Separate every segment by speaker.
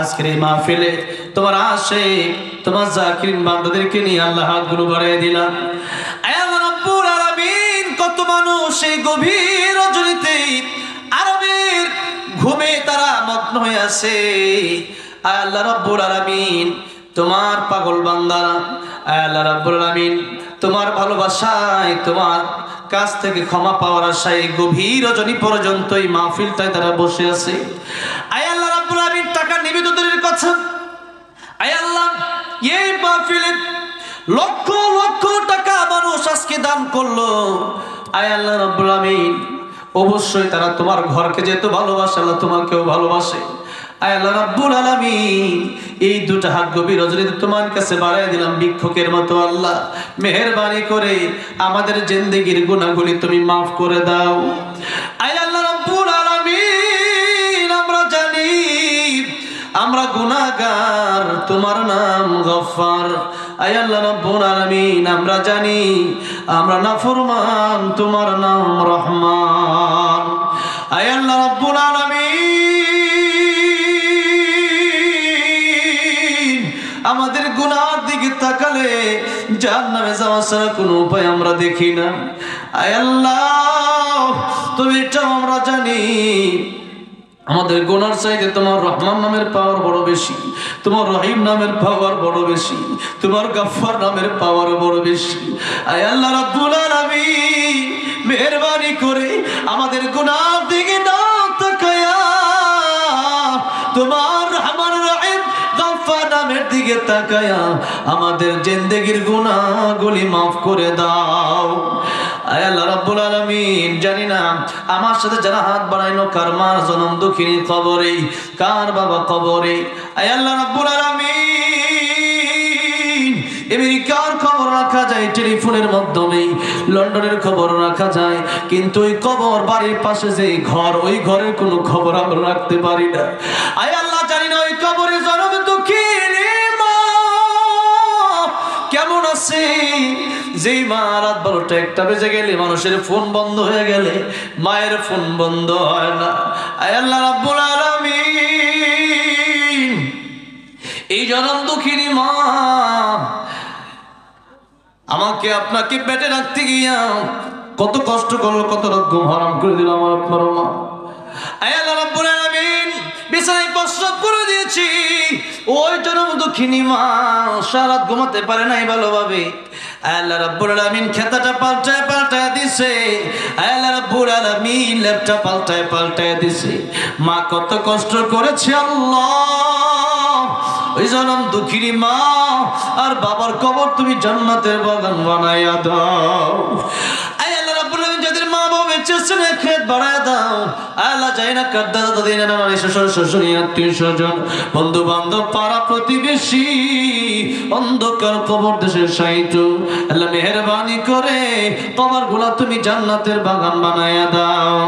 Speaker 1: আজকের এই মাহফিলে তোমার আশিক তোমার জাকিরিন বান্দাদেরকে নিয়ে আল্লাহ হাতগুলো বাড়িয়ে দিলাম। আয় আল্লাহ রাব্বুল আলামিন, কত মানুষ এই গভীর রজনীতে আরামের ঘুমে তারা মগ্ন হয়ে আছে। আয় আল্লাহ রাব্বুল আলামিন, তোমার পাগল বান্দারা, আয় আল্লাহ রাব্বুল আলামিন, তোমার ভালোবাসায় তোমার কাছ থেকে ক্ষমা পাওয়ার আশায় গভীর রজনী পর্যন্ত এই মাহফিলটায় তারা বসে আছে। আয় আল্লাহ রাব্বুল আলামিন, টাকা নিবেদনের কথা, আয় আল্লাহ এই মাহফিলে লক্ষ লক্ষ টাকা মানুষ আজকে দান করলো। আয় আল্লাহ রাব্বুল আলামিন, অবশ্যই তারা তোমার ঘরকে যেহেতু ভালোবাসে, আল্লাহ তোমাকেও ভালোবাসে। আয় আল্লাহ রাব্বুল আলামিন, এই দুটা হাত গভীর রজনীতে তোমার কাছে বাড়ায় দিলাম ভিক্ষুকের মতো। আল্লাহ মেহেরবানি করে আমাদের জিন্দেগির গুনাহগুলি তুমি মাফ করে দাও। আয় আল্লাহ রাব্বুল আলামিন, আমরা জানি আমরা গুনাহগার, তোমার নাম গফফার। আয় আল্লাহ রাব্বুল আলামিন, আমরা জানি আমরা নাফরমান, তোমার নাম রহমান। আয় আল্লাহ রাব্বুল আলামিন, আমাদের গুনাহর দিকে তাকালে জাহান্নামে যাওয়া ছাড়া কোনো উপায় আমরা দেখি না। আয় আল্লাহ, তুমি এটাও আমরা জানি আমাদের গুনার চাইতে তোমার রহমান নামের পাওয়ার বড় বেশি, তোমার রহিম নামের পাওয়ার বড় বেশি, তোমার গফফার নামের পাওয়ার বড় বেশি। আয় আল্লাহ রাব্বুল আলামিন, মেহেরবানি করে আমাদের গুনার দিকে না তাকায়া তোমার রহমান রহিম গফফার নামের দিকে তাকায়া আমাদের জিন্দেগির গুনাহগুলি মাফ করে দাও। আয় আল্লাহ রাব্বুল আলামিন, জানি না আমার সাথে যারা হাত বাড়াইলো কার মার জনম দুঃখিনী কবরে, কার বাবা কবরে। আয় আল্লাহ রাব্বুল আলামিন, আমেরিকার খবর রাখা যায় টেলিফোনের মাধ্যমে, লন্ডনের খবর রাখা যায়, কিন্তু ওই কবর বাড়ির পাশে যে ঘর, ওই ঘরের কোনো খবর আমরা রাখতে পারি না। আয় আল্লাহ, জানি না ওই কবরে জনম দুঃখিনী মা কেমন আছে, যেই মা রাত 12টা 1টা বেজে গেলে মানুষের ফোন বন্ধ হয়ে গেলে মায়ের ফোন বন্ধ হয় না। আয় আল্লাহ রাব্বুল আলামিন, এই জনম দুঃখিনী মা আমাকে আপনাকে পেটে রাখতে গিয়া কত কষ্ট করলো, কত রকম হারাম করে দিল আমার আপনার মা। আয় আল্লাহ রাব্বুল আলামিন, বিছানায় প্রস্রাব করে দিয়েছি, ওই জনম দুঃখিনী মা সারা রাত ঘুমাতে পারে নাই ভালোভাবে। আল্লাহ রাব্বুল আলামিন খেতাটা পাল্টায় পাল্টায় দিছে, আল্লাহ রাব্বুল আলামিন লেপটা পাল্টায় পাল্টায় দিছে। মা কত কষ্ট করেছে আল্লাহ, ওই জনম দুঃখিনী মা আর বাবার কবর তুমি জান্নাতের বাগান বানাইয়া দাও। আয় আল্লাহ রাব্বুল আলামিন, যাদের মা বাবা বেঁচে আছেন খেত বাড়ায় দাও। আল্লাহ, যাই না কার দাদা দাদি নানা নানি শ্বশুর শাশুড়ি আত্মীয় স্বজন বন্ধু বান্ধব পাড়া প্রতিবেশী অন্ধকার কবর দেশের সাহিত্য, আল্লাহ মেহেরবানি করে কবর গুলা তুমি জান্নাতের বাগান বানাইয়া দাও।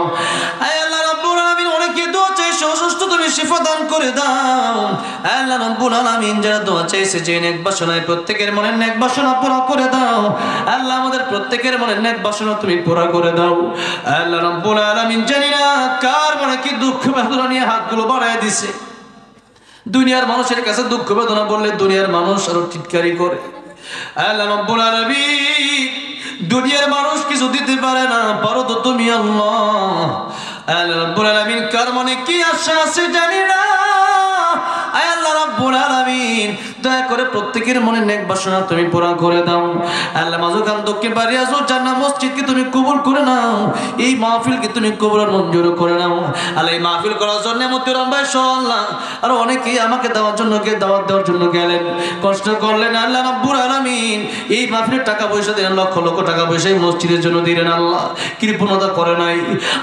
Speaker 1: আয় আল্লাহ রাব্বুল আলামিন, অনেকে দোয়া চাইছে অসুস্থ, তুমি শিফা দান করে দাও। আল্লাহ রাব্বুল আলামিন, যারা দোয়া চাইছে যে নেক বাসনায় প্রত্যেকের মনের নেক বাসনা পুরা করে দাও। আল্লাহ, আমাদের প্রত্যেকের মনের নেক বাসনা তুমি পুরা করে দাও। আল্লাহ রাব্বুল আলামিন, জানি না কার মনে কি দুঃখ বেদনা নিয়ে হাতগুলো বাড়ায় দিছে। দুনিয়ার মানুষের কাছে দুঃখ বেদনা বললে দুনিয়ার মানুষ আরো টিটকারি করে। আল্লাহ রাব্বুল আলামিন, দুনিয়ার মানুষ কিছু দিতে পারে না, পারো তো তুমি আল্লাহ। আল্লাহ রাব্বুল আলামিন, কার মনে কি আশা আছে জানি না। আয় আল্লাহ রাব্বুল আলামিন, দয়া করে প্রত্যেকের মনে নেক বাসনা তুমি পুরা করে দাও। আল্লাহ, মাঝখান দক্ষিণ বাড়িয়াজু জান্নাত মসজিদকে তুমি কবুল করে নাও, এই মাহফিলকে তুমি কবুল আর মঞ্জুর করে নাও। আল্লাহ, এই মাহফিল করার জন্য মতিরাম ভাই সহ আল্লাহ আর অনেকেই আমাকে দাওয়ার জন্য দাওয়াত দেওয়ার জন্য গেলেন, কষ্ট করলেন। আল্লাহ রাব্বুল আলামিন, এই মাহফিলের টাকা পয়সা দিলেন, লক্ষ লক্ষ টাকা পয়সা এই মসজিদের জন্য দিলেন, আল্লাহ কৃপণতা করে নাই।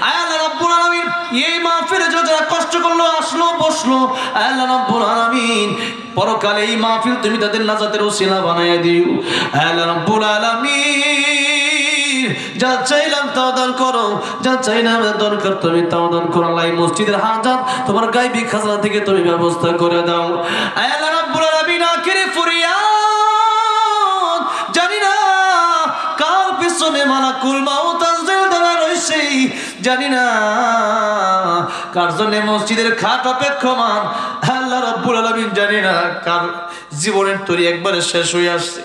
Speaker 1: আয় আল্লাহ রাব্বুল আলামিন, এই মাহফিলের জন্য যারা কষ্ট করলো, আসলো, বসলো, আল্লাহ রাব্বুল আলামিন, পরকালে এই মাহফিল তুমি তাদের নাজাতের ওসিলা বানাইয়া দিও। আল্লাহ রাব্বুল আলামিন, যা চাইলাম তাও দান করো, যা চাইলাম দরকার তুমি তাও দান করো। আল্লাহ, এই মসজিদের হাজাত তোমার গায়বী খাজনা থেকে তুমি ব্যবস্থা করে দাও। আল্লাহ রাব্বুল আলামিন, আখিরি ফরিয়াদ, জানি না কার পিছনে মালাকুল মাউত আজরাইল দাঁড়া রইছে, জানি না কার জন্য মসজিদের খাট অপেক্ষমান। আল্লাহ রাব্বুল আলামিন জানি না কার জীবনের তরি একবারে শেষ হয়ে আসছে।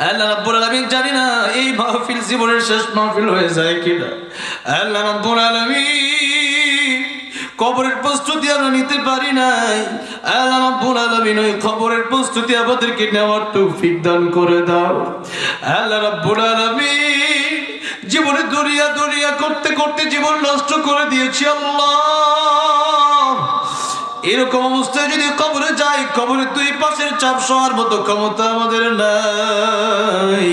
Speaker 1: আল্লাহ রাব্বুল আলামিন জানি না এই মাহফিল জীবনের শেষ মাহফিল হয়ে যায় কিনা। আল্লাহ রাব্বুল আলামিন কবরের প্রস্তুতি আমরা নিতে পারি নাই। আল্লাহ রাব্বুল আলামিন ওই কবরের প্রস্তুতি আমাদেরকে নেওয়ার তৌফিক দান করে দাও। আল্লাহ রাব্বুল আলামিন জীবনে দুনিয়া দুনিয়া করতে করতে জীবন নষ্ট করে দিয়েছি আল্লাহ। এরকম অবস্থায় যদি কবরে যাই, কবরে দুই পাশের চাপ সহার মতো ক্ষমতা আমাদের নাই।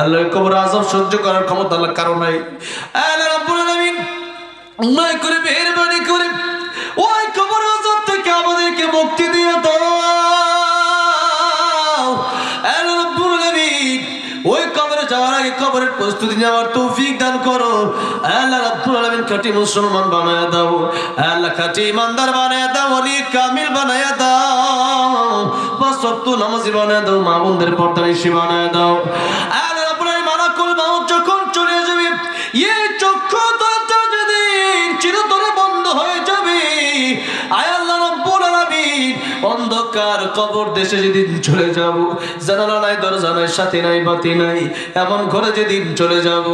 Speaker 1: আল্লাহ কবর আযাব সহ্য করার ক্ষমতা আল্লাহ কারো নাই। আল্লাহ রাব্বুল আলামিন মায় করে মেহেরবানি করে ওই কবর আযাব থেকে আমাদেরকে মুক্তি দিয়ে দাও। আল্লাহ রাব্বুল আলামিন ওই কবরে যাওয়ার আগে কবরের প্রস্তুতি নেওয়ার তৌফিক দান করো। আল্লাহ রাব্বুল আলামিন খাঁটি মুসলমান বানায়া দাও। আল্লাহ খাঁটি ইমানদার বানায়া দাও, ওলি কামিল বানায়া দাও, পাঁচ ওয়াক্ত নামাজি বানায়া দাও, মা বোনদের পর্দানিশী বানায়া দাও। আল্লাহ রাব্বুল আলামিন মালাকুল মাউত যখন চলে যাবে, এই চক্ষু দুটো যেদিন চিরতরে বন্ধ হয়ে যাবে, আয় আল্লাহ রাব্বুল আলামিন অন্ধকার কবর দেশে যেদিন চলে যাব, জানালা নাই, দরজা নাই, সাথে নাই, বাতি নাই, এমন ঘরে যেদিন চলে যাব,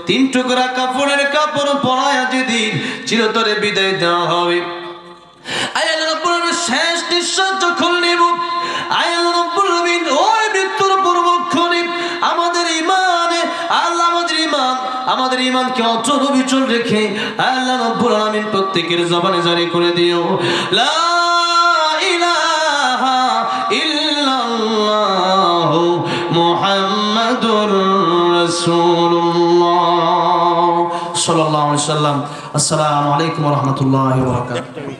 Speaker 1: তিন টুকরা কাপড়ের কাপড় পরায়া যেদিন চিরতরে বিদায় দেওয়া হবে, আয় আল্লাহ রাব্বুল আলামিন শেষ নিঃশ্বাস যখন নেব, আয় আল্লাহ রাব্বুল আলামিন ওই মৃত্যুর পূর্বক্ষণে আমাদের ইমানে আল্লাহ আমাদের ইমানকে অচল অবিচল রেখে আল্লাহ রাব্বুল আলামিন প্রত্যেকের জবানে জারি করে দিও লা ইলাহা ইল্লাল্লাহ মুহাম্মাদুর রাসূলুল্লাহ সাল্লাল্লাহু আলাইহি ওয়াসাল্লাম। আসসালামু আলাইকুম ওয়া রাহমাতুল্লাহি ওয়া বারাকাতুহু।